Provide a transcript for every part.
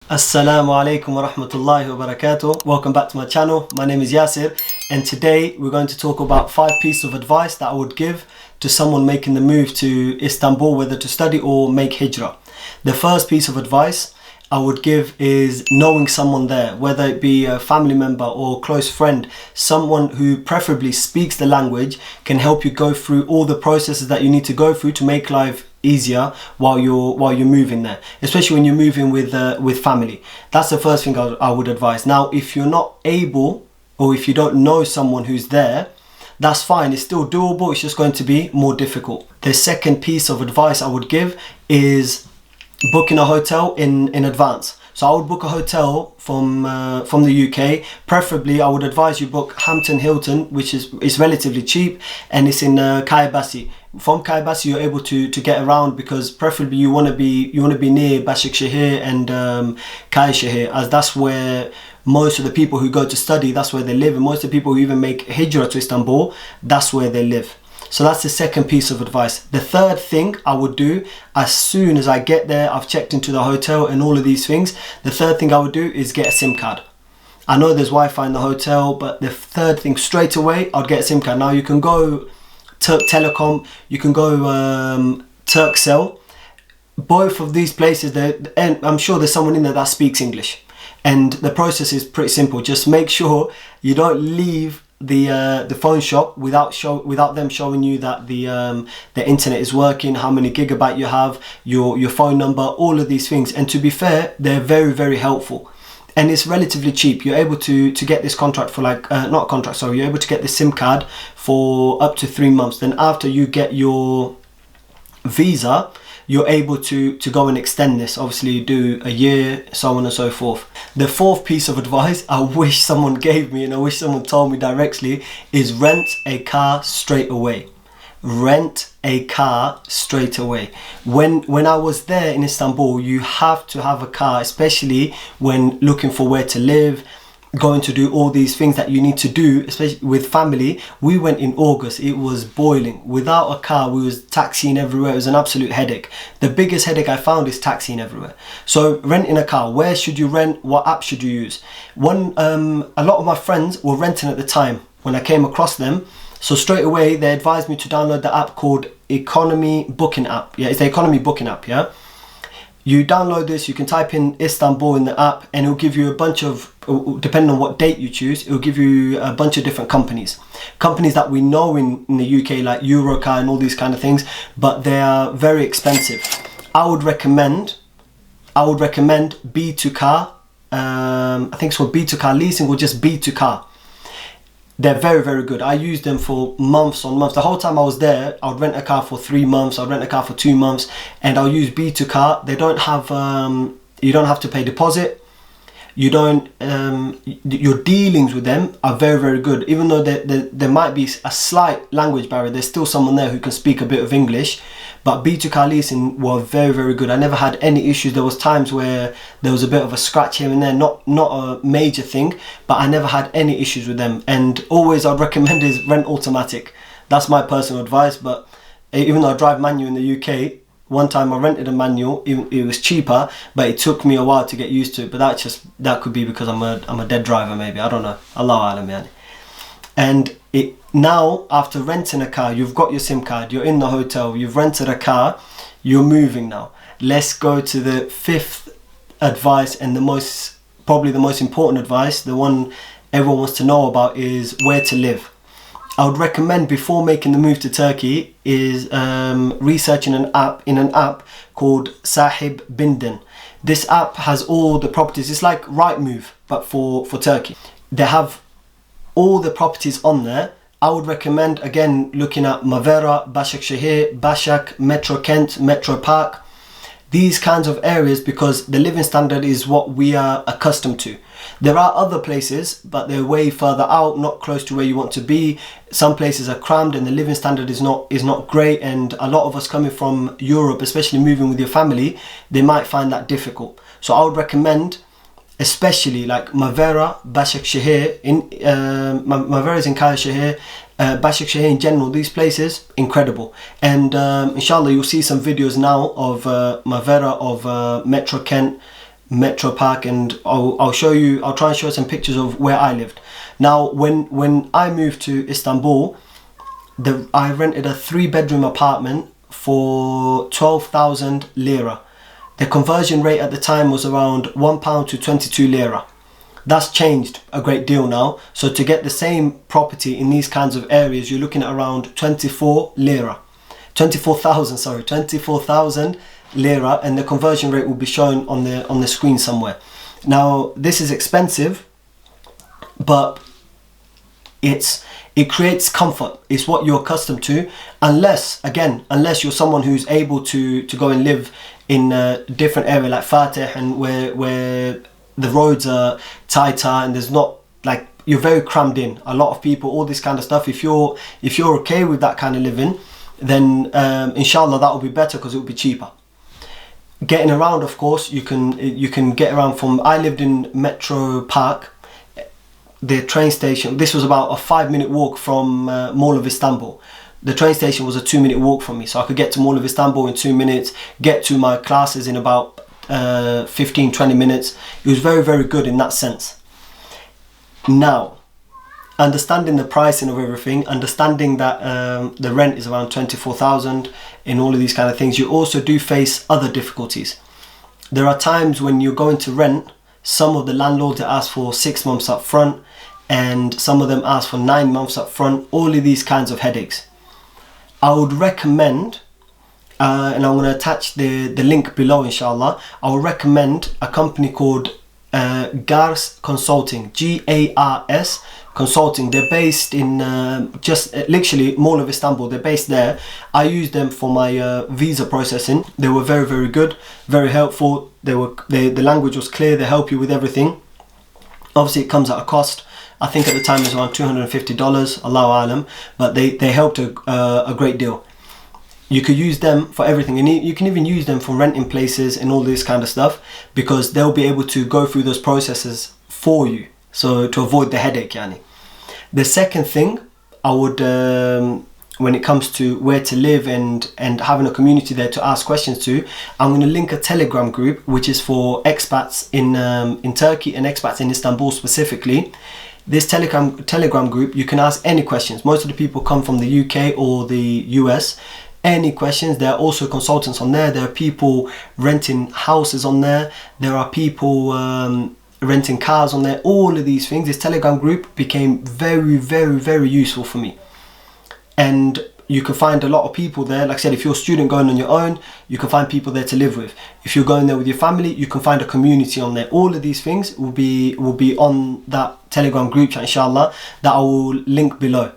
Assalamu alaikum wa rahmatullahi wa barakatuh. Welcome back to my channel. My name is Yasir, and today we're going to talk about 5 pieces of advice that I would give to someone making the move to Istanbul, whether to study or make hijrah. The first piece of advice I would give is knowing someone there, whether it be a family member or close friend, someone who preferably speaks the language, can help you go through all the processes that you need to go through to make life easier while you're moving there, especially when you're moving with family. That's the first thing I would advise. Now, if you're not able, or if you don't know someone who's there, that's fine, it's still doable, it's just going to be more difficult. The second piece of advice I would give is booking a hotel in advance. So I would book a hotel from the UK. Preferably, I would advise you book Hampton Hilton, which is relatively cheap, and it's in Kaybasi. From Kaybasi, you're able to get around, because preferably you want to be near Başakşehir and Kayseri, as that's where most of the people who go to study, that's where they live, and most of the people who even make hijrah to Istanbul, that's where they live. So that's the second piece of advice. The third thing I would do, as soon as I get there, I've checked into the hotel and all of these things, the third thing I would do is get a SIM card. I know there's Wi-Fi in the hotel, but the third thing, straight away, I'd get a SIM card. Now you can go Turk Telecom, you can go Turkcell. Both of these places, and I'm sure there's someone in there that speaks English. And the process is pretty simple. Just make sure you don't leave the phone shop without them showing you that the internet is working, how many gigabyte you have, your phone number, all of these things. And to be fair, they're very, very helpful, and it's relatively cheap. You're able to get this contract for you're able to get this SIM card for up to 3 months. Then after you get your visa, you're able to go and extend this. Obviously you do a year, so on and so forth. The fourth piece of advice I wish someone gave me, and I wish someone told me directly, is rent a car straight away. Rent a car straight away. When I was there in Istanbul, you have to have a car, especially when looking for where to live, going to do all these things that you need to do, especially with family. We went in August, it was boiling. Without a car, we was taxiing everywhere. It was an absolute headache. The biggest headache I found is taxiing everywhere. So renting a car, where should you rent? What app should you use? A lot of my friends were renting at the time when I came across them. So straight away they advised me to download the app called Economy Booking app. Yeah, it's the Economy Booking app, yeah. You download this, you can type in Istanbul in the app, and it'll give you a bunch of, depending on what date you choose, it'll give you a bunch of different companies. Companies that we know in the UK, like Eurocar and all these kind of things, but they are very expensive. I would recommend B2Car, I think it's called B2Car Leasing, or just B2Car. They're very, very good. I used them for months on months. The whole time I was there, I would rent a car for 3 months, I'd rent a car for 2 months, and I'll use B2Car. They don't have, you don't have to pay deposit. You don't, your dealings with them are very, very good. Even though there might be a slight language barrier, there's still someone there who can speak a bit of English. But B2Car Leasing were very, very good. I never had any issues. There was times where there was a bit of a scratch here and there, not a major thing, but I never had any issues with them. And always I'd recommend is rent automatic. That's my personal advice. But even though I drive manual in the UK, one time I rented a manual. It was cheaper, but it took me a while to get used to it. But that could be because I'm a dead driver, maybe. I don't know. Allah alam yani. And now, after renting a car, you've got your SIM card, you're in the hotel, you've rented a car, you're moving now. Let's go to the fifth advice, and probably the most important advice, the one everyone wants to know about, is where to live. I would recommend, before making the move to Turkey, is researching an app called Sahib Bindin. This app has all the properties. It's like Rightmove, but for Turkey. They have all the properties on there. I would recommend, again, looking at Mavera, Başakşehir, Başak, Metro Kent, Metro Park, these kinds of areas, because the living standard is what we are accustomed to. There are other places, but they're way further out, not close to where you want to be. Some places are crammed and the living standard is not great, and a lot of us coming from Europe, especially moving with your family, they might find that difficult. So I would recommend, especially like Mavera, Başakşehir, Mavera is in Kayseri, Başakşehir in general, these places, incredible. And inshallah you'll see some videos now of Mavera, of Metro Kent, Metro Park, and I'll show you, I'll try and show some pictures of where I lived. Now when I moved to Istanbul, I rented a 3-bedroom apartment for 12,000 lira. The conversion rate at the time was around £1 to 22 lira. That's changed a great deal now. So to get the same property in these kinds of areas, you're looking at around 24,000 lira, and the conversion rate will be shown on the screen somewhere. Now this is expensive, but it creates comfort. It's what you're accustomed to, unless you're someone who's able to go and live in a different area like Fatih, and where the roads are tighter and there's not, like, you're very crammed in, a lot of people, all this kind of stuff. If you're okay with that kind of living, then inshallah that will be better because it will be cheaper. Getting around, of course, you can get around from, I lived in Metro Park, the train station. This was about a 5-minute walk from Mall of Istanbul. The train station was a 2-minute walk from me, so I could get to Mall of Istanbul in 2 minutes, get to my classes in about 15-20 minutes. It was very, very good in that sense. Now, understanding the pricing of everything, understanding that the rent is around 24,000 in all of these kind of things, you also do face other difficulties. There are times when you're going to rent, some of the landlords ask for 6 months up front, and some of them ask for 9 months up front, all of these kinds of headaches. I would recommend, and I'm going to attach the link below inshallah, I would recommend a company called GARS Consulting, GARS Consulting. They're based in just literally Mall of Istanbul. They're based there. I used them for my visa processing. They were very, very good, very helpful. The language was clear. They help you with everything. Obviously it comes at a cost. I think at the time it was around $250, Allahu Alam, but they helped a great deal. You could use them for everything, and you can even use them for renting places and all this kind of stuff, because they'll be able to go through those processes for you, so to avoid the headache, yani. The second thing I would, when it comes to where to live and having a community there to ask questions to, I'm going to link a Telegram group which is for expats in Turkey and expats in Istanbul specifically. This Telegram group, you can ask any questions. Most of the people come from the UK or the US. Any questions. There are also consultants on there. There are people renting houses on there. There are people renting cars on there. All of these things. This Telegram group became very, very, very useful for me. And you can find a lot of people there. Like I said, if you're a student going on your own, you can find people there to live with. If you're going there with your family, you can find a community on there. All of these things will be on that Telegram group chat, inshallah, that I will link below.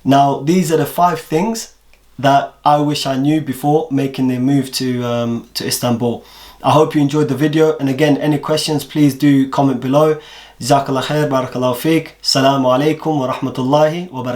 Now, these are the 5 things that I wish I knew before making the move to Istanbul. I hope you enjoyed the video, and again, any questions, please do comment below. Jazakallah khair, barakallahu feek. Assalamu alaikum wa rahmatullahi wa barakatuh.